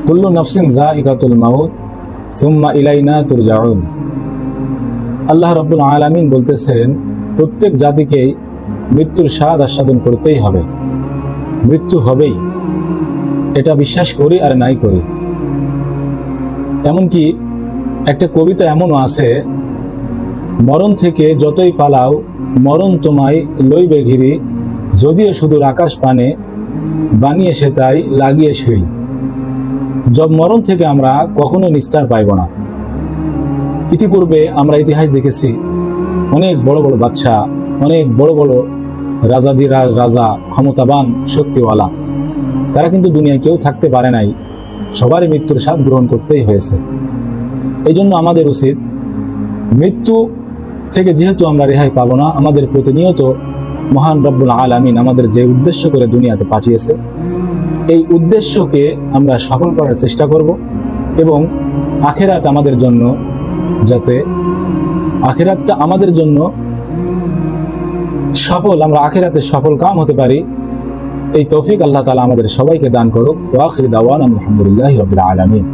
কুল্লু নাফসিন যায়িকাতুল মাউত সুম্মা ইলাইনা তুরজাউন। আল্লাহ রাব্বুল আলামিন বলতেছেন, প্রত্যেক জাতিকেই মৃত্যুর স্বাদ আস্বাদন করতেই হবে, মৃত্যু হবেই, এটা বিশ্বাস করি আর নাই করি। এমনকি একটা কবিতা এমনও আছে, মরণ থেকে যতই পালাও মরণ তোমায় লইবে ঘিরি, যদিও শুধু আকাশ পানে বানিয়ে সে তাই লাগিয়ে সিঁড়ি। মরণ থেকে আমরা কখনো নিস্তার পাইব না। ইতিপূর্বে আমরা ইতিহাস দেখেছি, অনেক বড় বড় বাদশা, অনেক বড় বড় রাজাধিরাজ, রাজা, ক্ষমতাবান, শক্তিওয়ালা, তারা কিন্তু দুনিয়ায় কেউ থাকতে পারে নাই, সবারই মৃত্যুর স্বাদ গ্রহণ করতেই হয়েছে। এই জন্য আমাদের উচিত, মৃত্যু থেকে যেহেতু আমরা রেহাই পাবো না, আমাদের প্রতিনিয়ত মহান রব্বুল আলামিন আমাদের যে উদ্দেশ্য করে দুনিয়াতে পাঠিয়েছে, এই উদ্দেশ্যকে আমরা সফল করার চেষ্টা করব এবং আখিরাত আমাদের জন্য, যাতে আখিরাতটা আমাদের জন্য সফল, আমরা আখিরাতে সফল কাম হতে পারি, এই তৌফিক আল্লাহ তাআলা আমাদের সবাইকে দান করুক। ওয়া আখিরু দাওয়ানা আলহামদুলিল্লাহি রাব্বিল আলামিন।